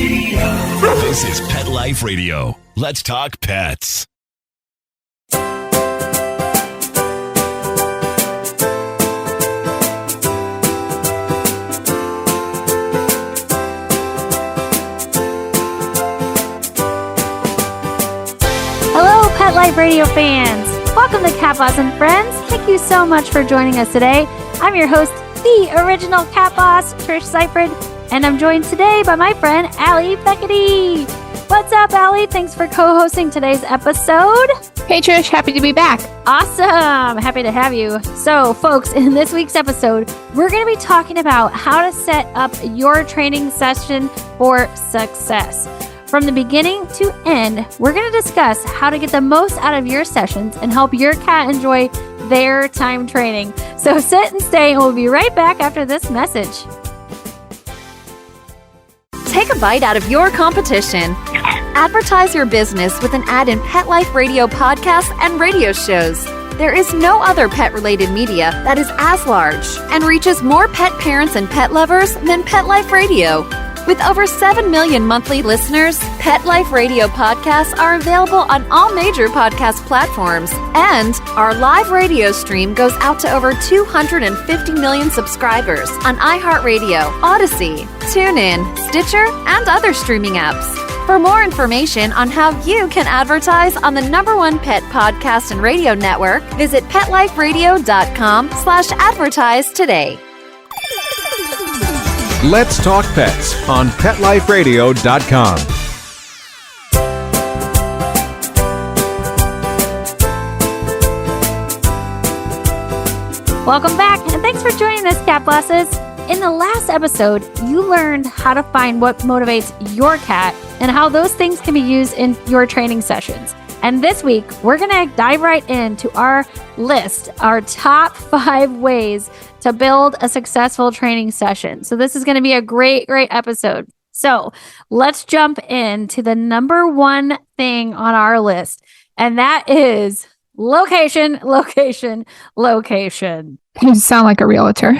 This is Pet Life Radio. Let's talk pets. Hello, Pet Life Radio fans. Welcome to CatBoss and Friends. Thank you so much for joining us today. I'm your host, the original CatBoss, Trish Seifert, and I'm joined today by my friend, Allie Beckety. What's up, Allie? Thanks for co-hosting today's episode. Hey, Trish. Happy to be back. Awesome. Happy to have you. So, folks, in this week's episode, we're going to be talking about how to set up your training session for success. From the beginning to end, we're going to discuss how to get the most out of your sessions and help your cat enjoy their time training. So sit and stay, and we'll be right back after this message. Take a bite out of your competition. Advertise your business with an ad in Pet Life Radio podcasts and radio shows. There is no other pet-related media that is as large and reaches more pet parents and pet lovers than Pet Life Radio. With over 7 million monthly listeners, Pet Life Radio podcasts are available on all major podcast platforms, and our live radio stream goes out to over 250 million subscribers on iHeartRadio, Odyssey, TuneIn, Stitcher, and other streaming apps. For more information on how you can advertise on the #1 pet podcast and radio network, visit PetLifeRadio.com/advertise today. Let's Talk Pets on PetLifeRadio.com. Welcome back, and thanks for joining us, Cat Bosses. In the last episode, you learned how to find what motivates your cat and how those things can be used in your training sessions. And this week, we're going to dive right into our list, our top 5 ways to build a successful training session. So this is going to be a great episode. So let's jump into the #1 thing on our list, and that is location. You sound like a realtor.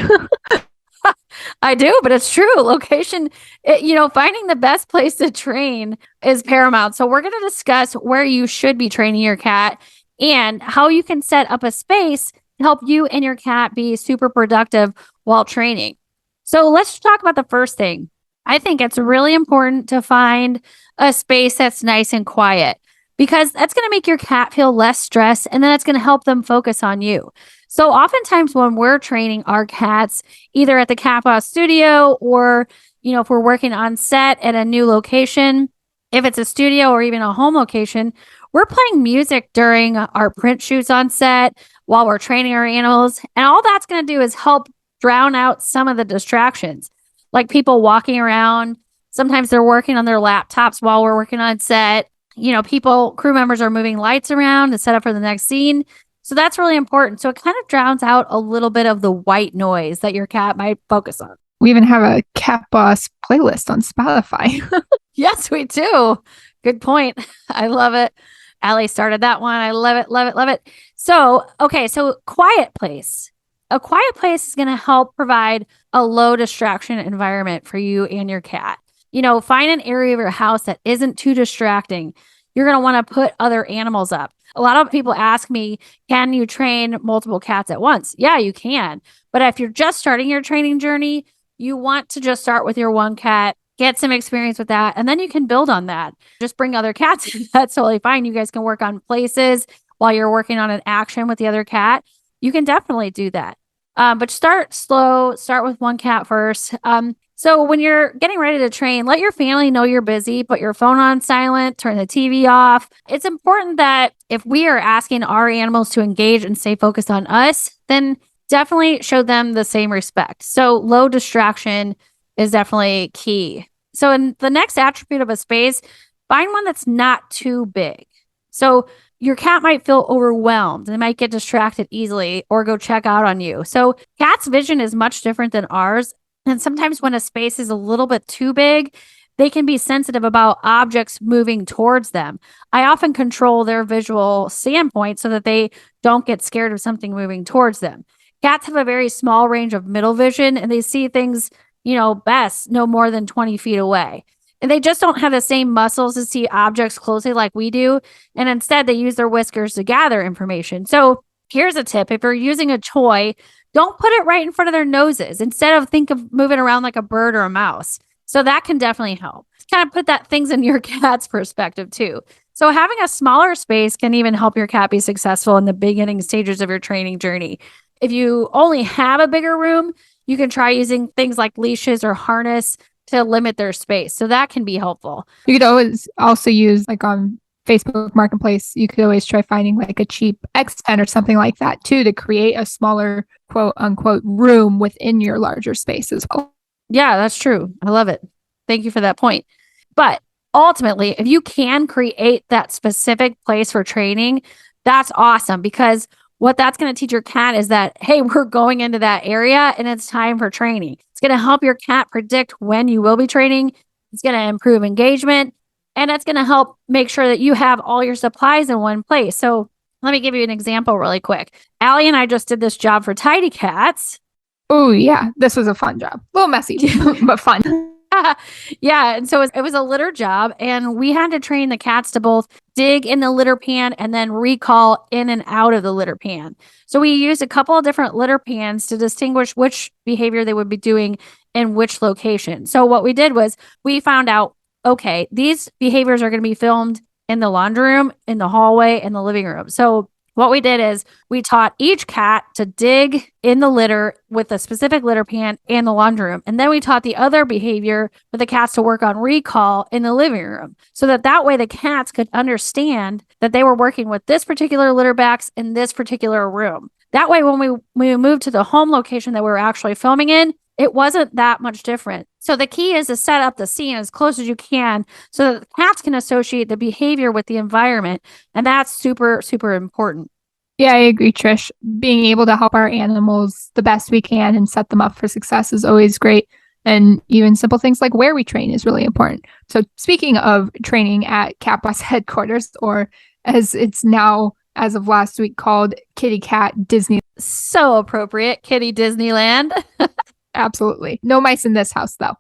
I do, but it's true. Location, finding the best place to train is paramount. So we're going to discuss where you should be training your cat and how you can set up a space to help you and your cat be super productive while training. So let's talk about the first thing. I think it's really important to find a space that's nice and quiet, because that's going to make your cat feel less stressed, and then it's going to help them focus on you. So oftentimes when we're training our cats, either at the CatBoss studio or, if we're working on set at a new location, if it's a studio or even a home location, we're playing music during our print shoots on set while we're training our animals. And all that's going to do is help drown out some of the distractions, like people walking around. Sometimes they're working on their laptops while we're working on set. Crew members are moving lights around to set up for the next scene. So that's really important. So it kind of drowns out a little bit of the white noise that your cat might focus on. We even have a CatBoss playlist on Spotify. Yes, we do. Good point. I love it. Allie started that one. I love it. So quiet place. A quiet place is going to help provide a low distraction environment for you and your cat. Find an area of your house that isn't too distracting. You're going to want to put other animals up. A lot of people ask me, can you train multiple cats at once? Yeah, you can. But if you're just starting your training journey, you want to just start with your one cat, get some experience with that, and then you can build on that. Just bring other cats in. That's totally fine. You guys can work on places while you're working on an action with the other cat. You can definitely do that. But start slow. Start with one cat first. So when you're getting ready to train, let your family know you're busy, put your phone on silent, turn the TV off. It's important that if we are asking our animals to engage and stay focused on us, then definitely show them the same respect. So low distraction is definitely key. So in the next attribute of a space, find one that's not too big. So your cat might feel overwhelmed. They might get distracted easily or go check out on you. So cat's vision is much different than ours. And sometimes when a space is a little bit too big, they can be sensitive about objects moving towards them. I often control their visual standpoint so that they don't get scared of something moving towards them. Cats have a very small range of middle vision, and they see things, best no more than 20 feet away. And they just don't have the same muscles to see objects closely like we do. And instead, they use their whiskers to gather information. So here's a tip. If you're using a toy, don't put it right in front of their noses. Instead, think of moving around like a bird or a mouse. So that can definitely help. Kind of put that things in your cat's perspective too. So having a smaller space can even help your cat be successful in the beginning stages of your training journey. If you only have a bigger room, you can try using things like leashes or harness to limit their space. So that can be helpful. You could always also use like on Facebook Marketplace, you could always try finding like a cheap X pen or something like that too, to create a smaller quote unquote room within your larger space as well. Yeah, that's true. I love it. Thank you for that point. But ultimately, if you can create that specific place for training, that's awesome, because what that's going to teach your cat is that, hey, we're going into that area and it's time for training. It's going to help your cat predict when you will be training. It's going to improve engagement, and it's going to help make sure that you have all your supplies in one place. So let me give you an example really quick. Allie and I just did this job for Tidy Cats. Oh, yeah. This was a fun job. A little messy, but fun. Yeah. And so it was a litter job, and we had to train the cats to both dig in the litter pan and then recall in and out of the litter pan. So we used a couple of different litter pans to distinguish which behavior they would be doing in which location. So what we did was we found out, okay, these behaviors are going to be filmed in the laundry room, in the hallway, in the living room. So what we did is we taught each cat to dig in the litter with a specific litter pan and the laundry room. And then we taught the other behavior for the cats to work on recall in the living room, so that way the cats could understand that they were working with this particular litter box in this particular room. That way, when we moved to the home location that we were actually filming in, it wasn't that much different. So the key is to set up the scene as close as you can so that the cats can associate the behavior with the environment. And that's super, super important. Yeah, I agree, Trish. Being able to help our animals the best we can and set them up for success is always great. And even simple things like where we train is really important. So speaking of training at CatBoss headquarters, or as it's now, as of last week, called Kitty Cat Disney. So appropriate. Kitty Disneyland. Absolutely. No mice in this house, though.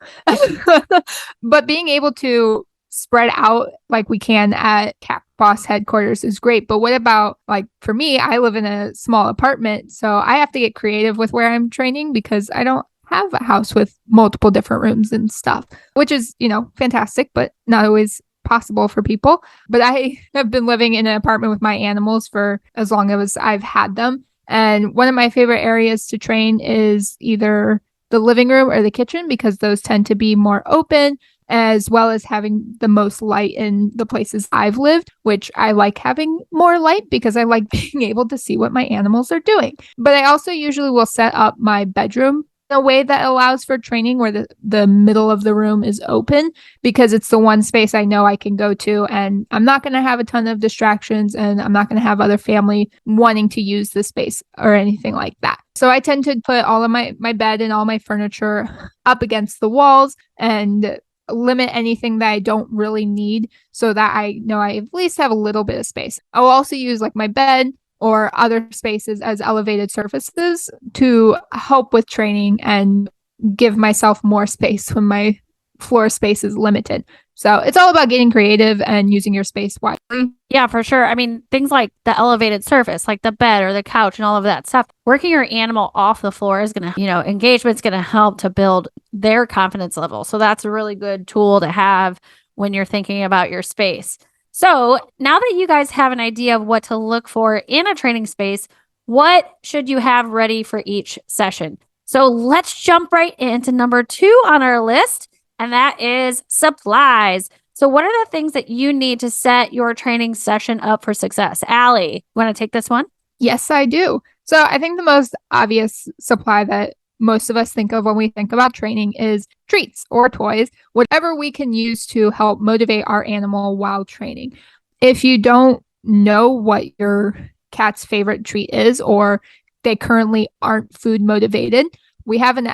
But being able to spread out like we can at CatBoss headquarters is great. But what about, like, for me, I live in a small apartment, so I have to get creative with where I'm training because I don't have a house with multiple different rooms and stuff, which is, fantastic, but not always possible for people. But I have been living in an apartment with my animals for as long as I've had them. And one of my favorite areas to train is either the living room or the kitchen, because those tend to be more open, as well as having the most light in the places I've lived, which I like having more light because I like being able to see what my animals are doing. But I also usually will set up my bedroom in a way that allows for training where the middle of the room is open, because it's the one space I know I can go to, and I'm not going to have a ton of distractions, and I'm not going to have other family wanting to use the space or anything like that. So I tend to put all of my bed and all my furniture up against the walls and limit anything that I don't really need, so that I know I at least have a little bit of space. I'll also use like my bed or other spaces as elevated surfaces to help with training and give myself more space when my floor space is limited. So it's all about getting creative and using your space wisely. Yeah, for sure. I mean, things like the elevated surface, like the bed or the couch and all of that stuff, working your animal off the floor is going to, engagement's going to help to build their confidence level. So that's a really good tool to have when you're thinking about your space. So now that you guys have an idea of what to look for in a training space, what should you have ready for each session? So let's jump right into number 2 on our list, and that is supplies. So what are the things that you need to set your training session up for success? Allie, you want to take this one? Yes, I do. So I think the most obvious supply that most of us think of when we think about training is treats or toys, whatever we can use to help motivate our animal while training. If you don't know what your cat's favorite treat is, or they currently aren't food motivated, we have an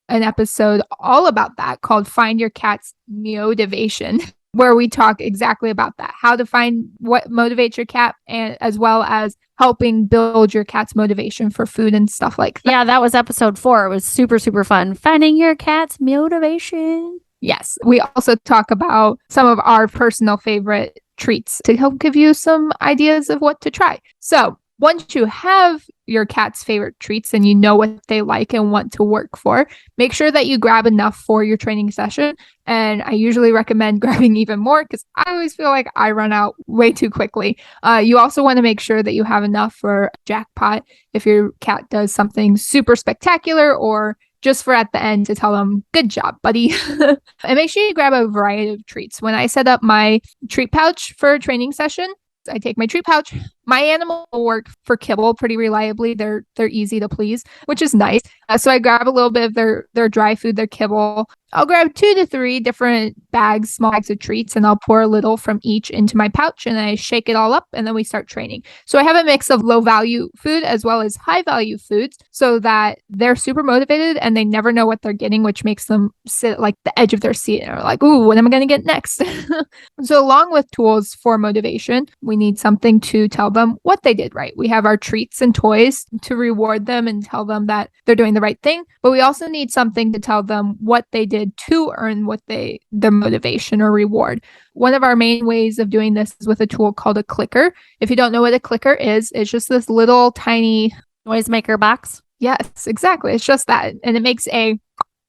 episode all about that called Find Your Cat's Motivation, where we talk exactly about that, how to find what motivates your cat, and as well as helping build your cat's motivation for food and stuff like that. Yeah, that was episode 4. It was super, super fun. Finding your cat's motivation. Yes. We also talk about some of our personal favorite treats to help give you some ideas of what to try. So once you have your cat's favorite treats and you know what they like and want to work for, make sure that you grab enough for your training session. And I usually recommend grabbing even more because I always feel like I run out way too quickly. You also want to make sure that you have enough for a jackpot if your cat does something super spectacular, or just for at the end to tell them, good job, buddy. And make sure you grab a variety of treats. When I set up my treat pouch for a training session, I take my treat pouch. My animal will work for kibble pretty reliably. They're easy to please, which is nice. So I grab a little bit of their dry food, their kibble. I'll grab 2 to 3 different bags, small bags of treats, and I'll pour a little from each into my pouch, and I shake it all up, and then we start training. So I have a mix of low value food as well as high value foods so that they're super motivated and they never know what they're getting, which makes them sit like the edge of their seat and are like, ooh, what am I going to get next? So along with tools for motivation, we need something to tell them what they did right. We have our treats and toys to reward them and tell them that they're doing the right thing, but we also need something to tell them what they did to earn their motivation or reward. One of our main ways of doing this is with a tool called a clicker. If you don't know what a clicker is, it's just this little tiny noisemaker box. Yes, exactly. It's just that. And it makes a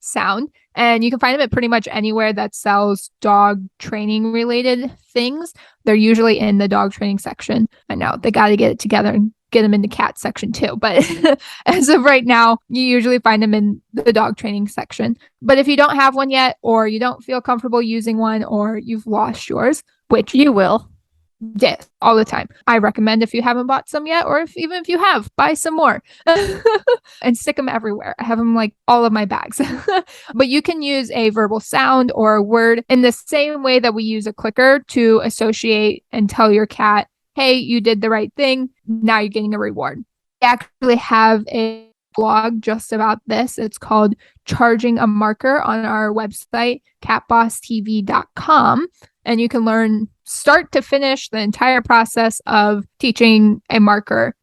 sound. And you can find them at pretty much anywhere that sells dog training related things. They're usually in the dog training section. I know they got to get it together and get them in the cat section too. But as of right now, you usually find them in the dog training section. But if you don't have one yet, or you don't feel comfortable using one, or you've lost yours, which You will. yes, all the time. I recommend if you haven't bought some yet, or even if you have, buy some more and stick them everywhere. I have them like all of my bags. But you can use a verbal sound or a word in the same way that we use a clicker to associate and tell your cat, hey, you did the right thing. Now you're getting a reward. We actually have a blog just about this. It's called Charging a Marker on our website, catbosstv.com. And you can learn start to finish the entire process of teaching a marker,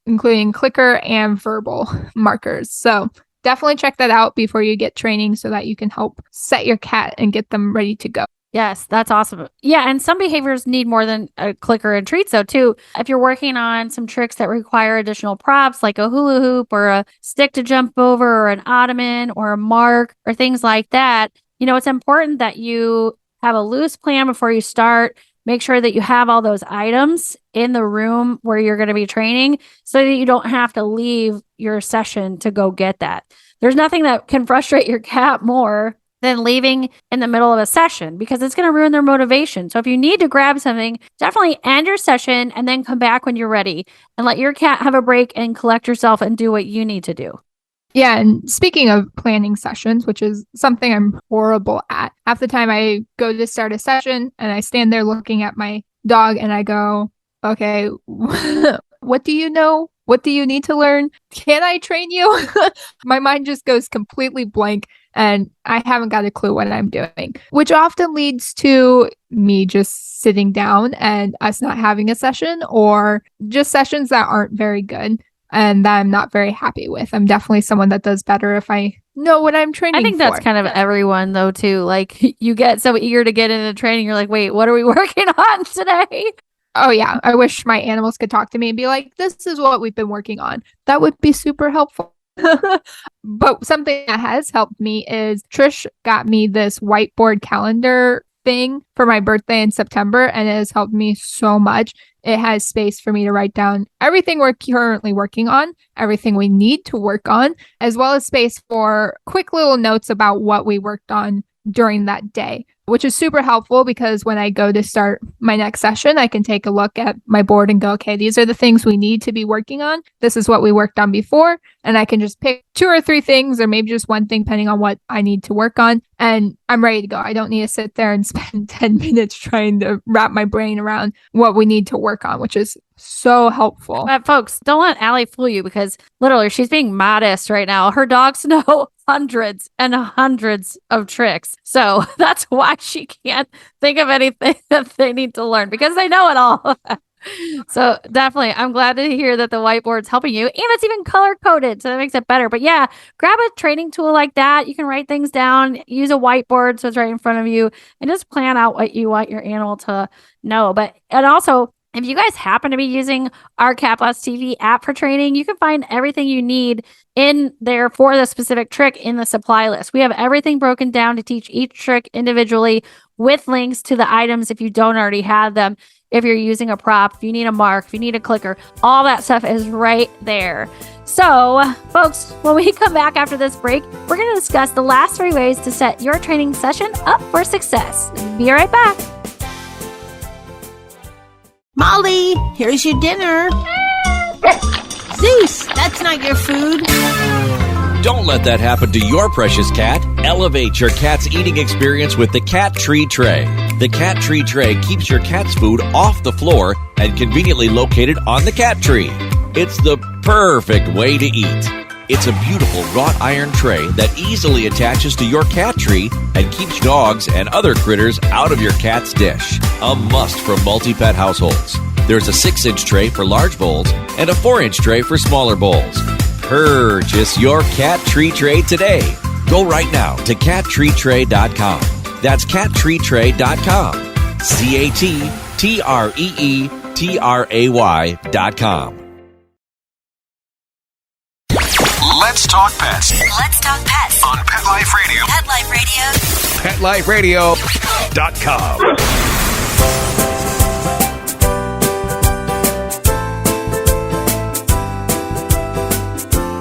including clicker and verbal markers. So definitely check that out before you get training so that you can help set your cat and get them ready to go. Yes, that's awesome. Yeah, and some behaviors need more than a clicker and treats, though, too. If you're working on some tricks that require additional props, like a hula hoop or a stick to jump over or an ottoman or a mark or things like that, it's important that you have a loose plan before you start. Make sure that you have all those items in the room where you're going to be training so that you don't have to leave your session to go get that. There's nothing that can frustrate your cat more than leaving in the middle of a session, because it's going to ruin their motivation. So if you need to grab something, definitely end your session and then come back when you're ready and let your cat have a break and collect yourself and do what you need to do. Yeah, and speaking of planning sessions, which is something I'm horrible at, half the time I go to start a session and I stand there looking at my dog and I go, okay, what do you know? What do you need to learn? Can I train you? My mind just goes completely blank and I haven't got a clue what I'm doing, which often leads to me just sitting down and us not having a session, or just sessions that aren't very good and that I'm not very happy with. I'm definitely someone that does better if I know what I'm training for. I think that's kind of everyone, though, too. Like, you get so eager to get into training, you're like, wait, what are we working on today? Oh, yeah. I wish my animals could talk to me and be like, this is what we've been working on. That would be super helpful. But something that has helped me is Trish got me this whiteboard calendar thing for my birthday in September, and it has helped me so much. It has space for me to write down everything we're currently working on, everything we need to work on, as well as space for quick little notes about what we worked on during that day, which is super helpful because when I go to start my next session, I can take a look at my board and go, okay, these are the things we need to be working on. This is what we worked on before. And I can just pick 2 or 3 things, or maybe just one thing, depending on what I need to work on. And I'm ready to go. I don't need to sit there and spend 10 minutes trying to wrap my brain around what we need to work on, which is so helpful. But folks, don't let Allie fool you, because literally she's being modest right now. Her dogs know hundreds and hundreds of tricks. So that's why she can't think of anything that they need to learn, because they know it all. So definitely, I'm glad to hear that the whiteboard's helping you, and it's even color coded, so that makes it better. But yeah, grab a training tool like that. You can write things down, use a whiteboard so it's right in front of you, and just plan out what you want your animal to know. And also, if you guys happen to be using our CatBoss TV app for training, you can find everything you need in there for the specific trick in the supply list. We have everything broken down to teach each trick individually with links to the items if you don't already have them. If you're using a prop, if you need a mark, if you need a clicker, all that stuff is right there. So, folks, when we come back after this break, we're going to discuss the last 3 ways to set your training session up for success. Be right back. Molly, here's your dinner. Zeus, that's not your food. Don't let that happen to your precious cat. Elevate your cat's eating experience with the Cat Tree Tray. The Cat Tree Tray keeps your cat's food off the floor and conveniently located on the cat tree. It's the perfect way to eat. It's a beautiful wrought iron tray that easily attaches to your cat tree and keeps dogs and other critters out of your cat's dish. A must for multi-pet households. There's a 6-inch tray for large bowls and a 4-inch tray for smaller bowls. Purchase your Cat Tree Tray today. Go right now to cattreetray.com. That's cattreetray.com. CatTreeTray.com. Let's talk pets Let's talk pets on Pet Life Radio. Pet Life Radio. PetLifeRadio.com.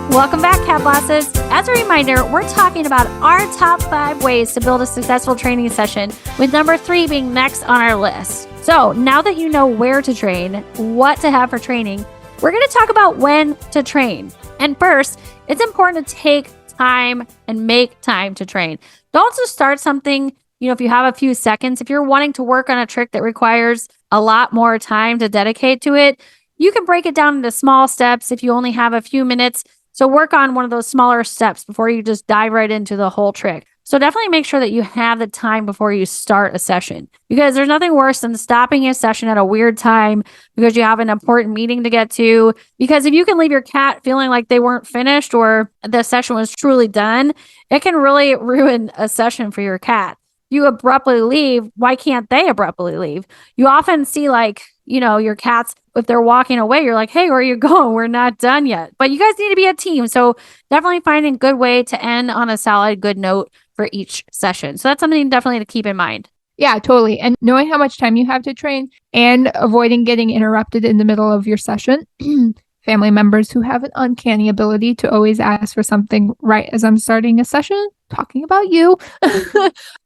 Welcome back, Cat Bosses. As a reminder, we're talking about our top 5 ways to build a successful training session, with number 3 being next on our list. So now that you know where to train, what to have for training, we're going to talk about when to train. And first, it's important to take time and make time to train. Don't just start something, if you have a few seconds. If you're wanting to work on a trick that requires a lot more time to dedicate to it, you can break it down into small steps if you only have a few minutes. So work on one of those smaller steps before you just dive right into the whole trick. So definitely make sure that you have the time before you start a session, because there's nothing worse than stopping a session at a weird time because you have an important meeting to get to. Because if you can leave your cat feeling like they weren't finished or the session was truly done, it can really ruin a session for your cat. You abruptly leave. Why can't they abruptly leave? You often see your cats, if they're walking away, you're like, hey, where are you going? We're not done yet. But you guys need to be a team. So definitely finding a good way to end on a solid, good note for each session. So that's something definitely to keep in mind. Yeah, totally. And knowing how much time you have to train and avoiding getting interrupted in the middle of your session. Family members who have an uncanny ability to always ask for something right as I'm starting a session, talking about you,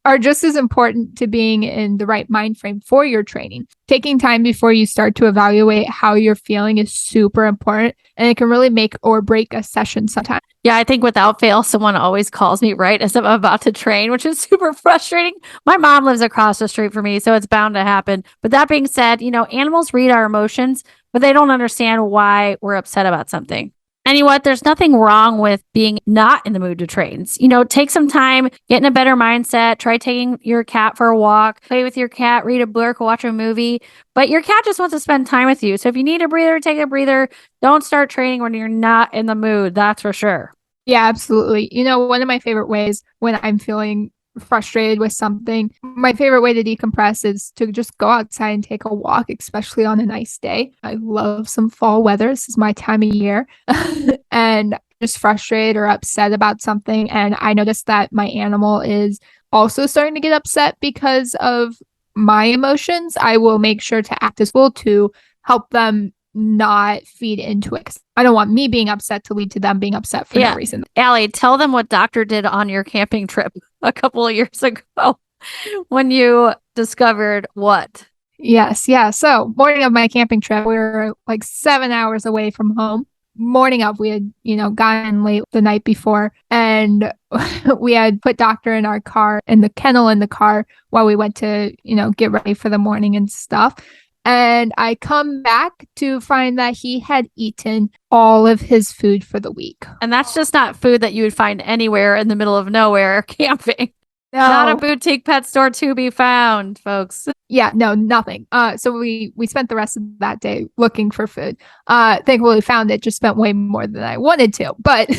are just as important to being in the right mind frame for your training. Taking time before you start to evaluate how you're feeling is super important, and it can really make or break a session sometimes. Yeah, I think without fail, someone always calls me right as I'm about to train, which is super frustrating. My mom lives across the street from me, so it's bound to happen. But that being said, animals read our emotions, but they don't understand why we're upset about something. And you know what? There's nothing wrong with being not in the mood to train. Take some time, get in a better mindset, try taking your cat for a walk, play with your cat, read a book, watch a movie. But your cat just wants to spend time with you. So if you need a breather, take a breather. Don't start training when you're not in the mood. That's for sure. Yeah, absolutely. One of my favorite ways when I'm feeling frustrated with something, my favorite way to decompress is to just go outside and take a walk, especially on a nice day. I love some fall weather. This is my time of year. And just frustrated or upset about something. And I noticed that my animal is also starting to get upset because of my emotions. I will make sure to act as well to help them not feed into it. I don't want me being upset to lead to them being upset for no reason. Allie, tell them what doctor did on your camping trip a couple of years ago when you discovered what? Yes. Yeah. So morning of my camping trip, we were like 7 hours away from home. Morning up, we had, gotten late the night before, and we had put doctor in our car, in the kennel in the car, while we went to, get ready for the morning and stuff. And I come back to find that he had eaten all of his food for the week. And that's just not food that you would find anywhere in the middle of nowhere camping. Not a boutique pet store to be found, folks. Yeah, no, nothing. So we spent the rest of that day looking for food. Thankfully we found it, just spent way more than I wanted to. But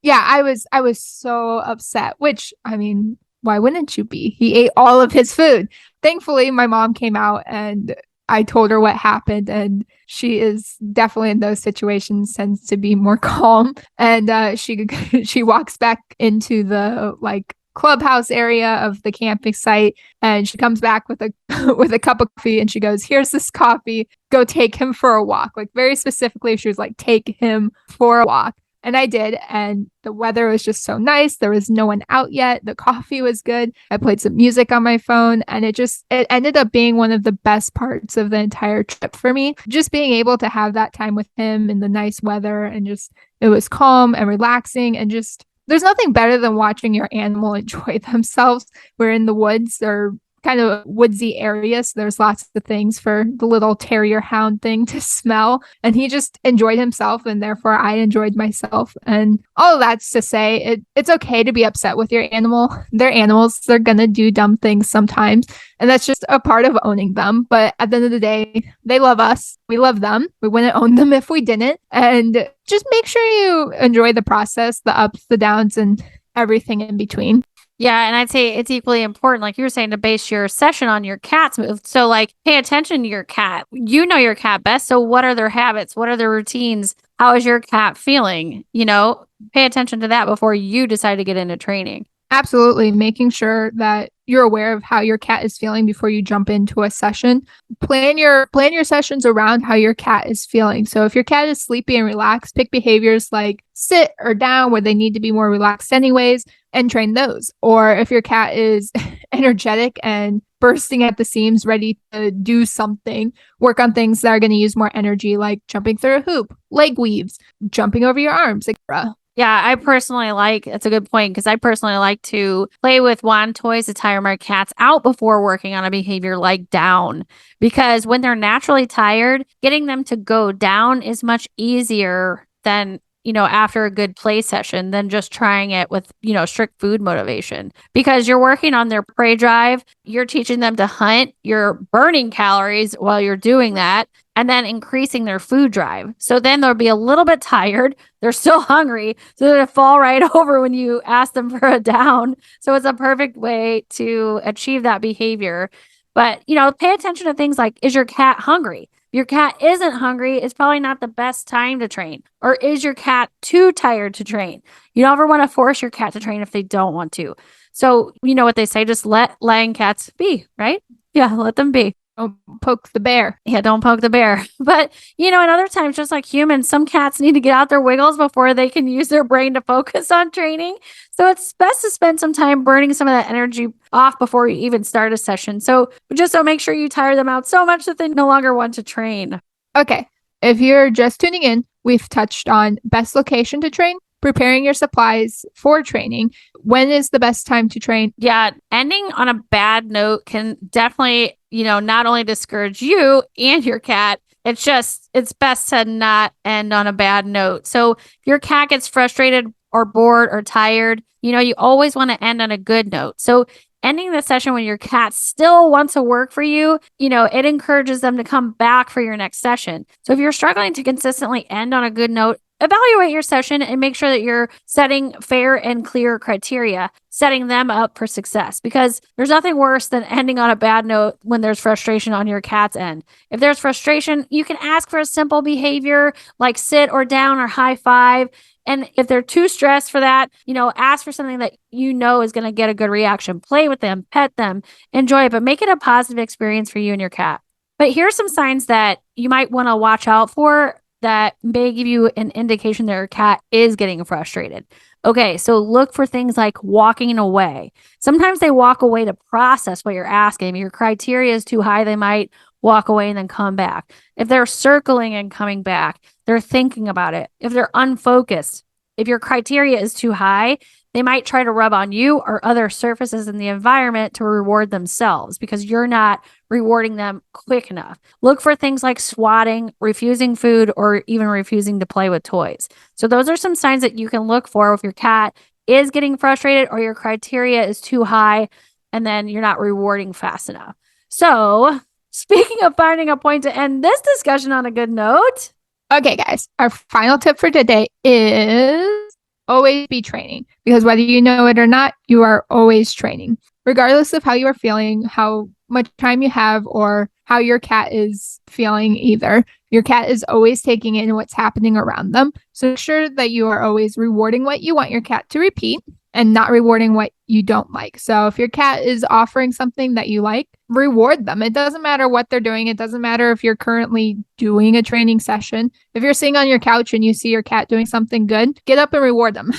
yeah, I was so upset, which I mean, why wouldn't you be? He ate all of his food. Thankfully, my mom came out and I told her what happened, and she is definitely in those situations tends to be more calm. And she walks back into the clubhouse area of the camping site, and she comes back with a with a cup of coffee, and she goes, "Here's this coffee, go take him for a walk." Like, very specifically, she was like, "Take him for a walk." And I did, and the weather was just so nice. There was no one out yet. The coffee was good. I played some music on my phone, and it ended up being one of the best parts of the entire trip for me. Just being able to have that time with him in the nice weather, and just, it was calm and relaxing, and just, there's nothing better than watching your animal enjoy themselves. We're in the woods, or kind of woodsy areas. So there's lots of things for the little terrier hound thing to smell. And he just enjoyed himself, and therefore I enjoyed myself. And all of that's to say, it's okay to be upset with your animal. They're animals. They're going to do dumb things sometimes. And that's just a part of owning them. But at the end of the day, they love us. We love them. We wouldn't own them if we didn't. And just make sure you enjoy the process, the ups, the downs, and everything in between. Yeah, and I'd say it's equally important, like you were saying, to base your session on your cat's move. So, like, pay attention to your cat. You know your cat best. So what are their habits? What are their routines? How is your cat feeling? Pay attention to that before you decide to get into training. Absolutely. Making sure that you're aware of how your cat is feeling before you jump into a session. Plan your sessions around how your cat is feeling. So if your cat is sleepy and relaxed, pick behaviors like sit or down where they need to be more relaxed anyways, and train those. Or if your cat is energetic and bursting at the seams, ready to do something, work on things that are going to use more energy, like jumping through a hoop, leg weaves, jumping over your arms, etc. Yeah, it's a good point, because I personally like to play with wand toys to tire my cats out before working on a behavior like down, because when they're naturally tired, getting them to go down is much easier than, after a good play session, than just trying it with, strict food motivation, because you're working on their prey drive. You're teaching them to hunt. You're burning calories while you're doing that, and then increasing their food drive. So then they'll be a little bit tired. They're still hungry. So they're going to fall right over when you ask them for a down. So it's a perfect way to achieve that behavior. But, pay attention to things like, is your cat hungry? If your cat isn't hungry, it's probably not the best time to train. Or is your cat too tired to train? You don't ever want to force your cat to train if they don't want to. So, you know what they say, just let lying cats be, right? Yeah, let them be. Don't poke the bear. Yeah, don't poke the bear. But, and other times, just like humans, some cats need to get out their wiggles before they can use their brain to focus on training. So it's best to spend some time burning some of that energy off before you even start a session. So make sure you tire them out so much that they no longer want to train. Okay. If you're just tuning in, we've touched on best location to train, preparing your supplies for training. When is the best time to train? Yeah, ending on a bad note can definitely, not only discourage you and your cat, it's best to not end on a bad note. So if your cat gets frustrated or bored or tired, you always want to end on a good note. So ending the session when your cat still wants to work for you, it encourages them to come back for your next session. So if you're struggling to consistently end on a good note, evaluate your session and make sure that you're setting fair and clear criteria, setting them up for success, because there's nothing worse than ending on a bad note when there's frustration on your cat's end. If there's frustration, you can ask for a simple behavior like sit or down or high five. And if they're too stressed for that, ask for something that is going to get a good reaction. Play with them, pet them, enjoy it, but make it a positive experience for you and your cat. But here's some signs that you might want to watch out for that may give you an indication that your cat is getting frustrated. Okay, so look for things like walking away. Sometimes they walk away to process what you're asking. If your criteria is too high, they might walk away and then come back. If they're circling and coming back, they're thinking about it. If they're unfocused, if your criteria is too high, they might try to rub on you or other surfaces in the environment to reward themselves because you're not rewarding them quick enough. Look for things like swatting, refusing food, or even refusing to play with toys. So those are some signs that you can look for if your cat is getting frustrated or your criteria is too high and then you're not rewarding fast enough. So speaking of finding a point to end this discussion on a good note. Okay, guys, our final tip for today is always be training, because whether you know it or not, you are always training. Regardless of how you are feeling, how much time you have, or how your cat is feeling either, your cat is always taking in what's happening around them. So make sure that you are always rewarding what you want your cat to repeat and not rewarding what you don't like. So if your cat is offering something that you like, reward them. It doesn't matter what they're doing. It doesn't matter if you're currently doing a training session. If you're sitting on your couch and you see your cat doing something good, get up and reward them.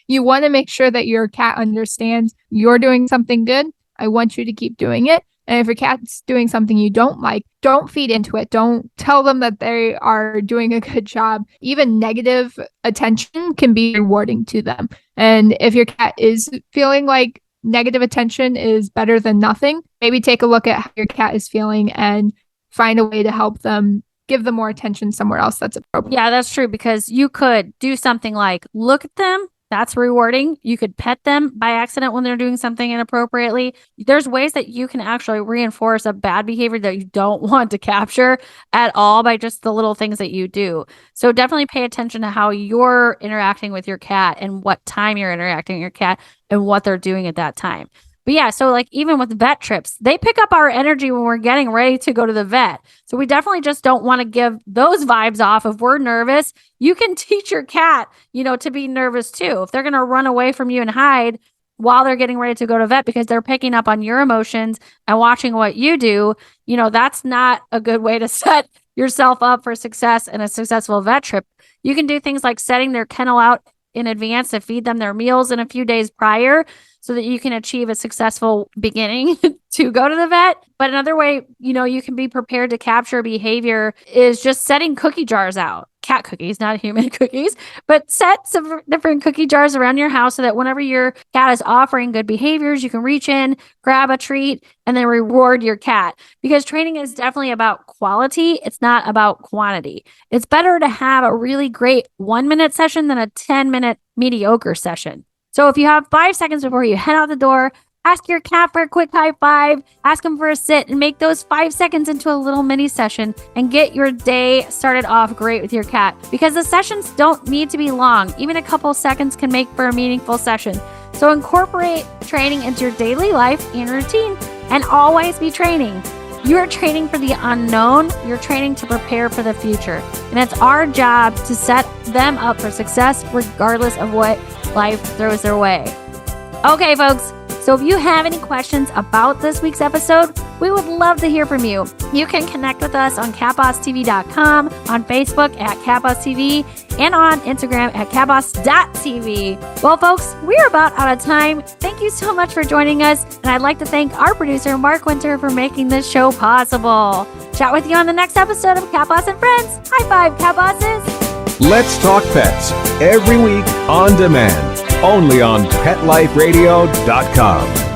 You want to make sure that your cat understands you're doing something good. I want you to keep doing it. And if your cat's doing something you don't like, don't feed into it. Don't tell them that they are doing a good job. Even negative attention can be rewarding to them. And if your cat is feeling like negative attention is better than nothing, maybe take a look at how your cat is feeling and find a way to help them, give them more attention somewhere else that's appropriate. Yeah, that's true, because you could do something like look at them. That's rewarding. You could pet them by accident when they're doing something inappropriately. There's ways that you can actually reinforce a bad behavior that you don't want to capture at all by just the little things that you do. So definitely pay attention to how you're interacting with your cat and what time you're interacting with your cat and what they're doing at that time. But yeah, so like even with vet trips, they pick up our energy when we're getting ready to go to the vet. So we definitely just don't want to give those vibes off. If we're nervous, you can teach your cat, to be nervous too. If they're going to run away from you and hide while they're getting ready to go to vet because they're picking up on your emotions and watching what you do, that's not a good way to set yourself up for success and a successful vet trip. You can do things like setting their kennel out in advance to feed them their meals in a few days prior, so that you can achieve a successful beginning to go to the vet. But another way, you can be prepared to capture behavior is just setting cookie jars out. Cat cookies, not human cookies, but set some different cookie jars around your house so that whenever your cat is offering good behaviors, you can reach in, grab a treat, and then reward your cat. Because training is definitely about quality. It's not about quantity. It's better to have a really great 1-minute session than a 10-minute mediocre session. So if you have 5 seconds before you head out the door, ask your cat for a quick high five, ask him for a sit, and make those 5 seconds into a little mini session and get your day started off great with your cat. Because the sessions don't need to be long. Even a couple seconds can make for a meaningful session. So incorporate training into your daily life and routine, and always be training. You are training for the unknown. You're training to prepare for the future. And it's our job to set them up for success regardless of what life throws their way. Okay, folks. So if you have any questions about this week's episode, we would love to hear from you. You can connect with us on CatBossTV.com, on Facebook at CatBossTV, and on Instagram at CatBoss.tv. Well, folks, we're about out of time. Thank you so much for joining us, and I'd like to thank our producer, Mark Winter, for making this show possible. Chat with you on the next episode of CatBoss and Friends. High five, CatBosses! Let's Talk Pets, every week on demand, only on PetLifeRadio.com.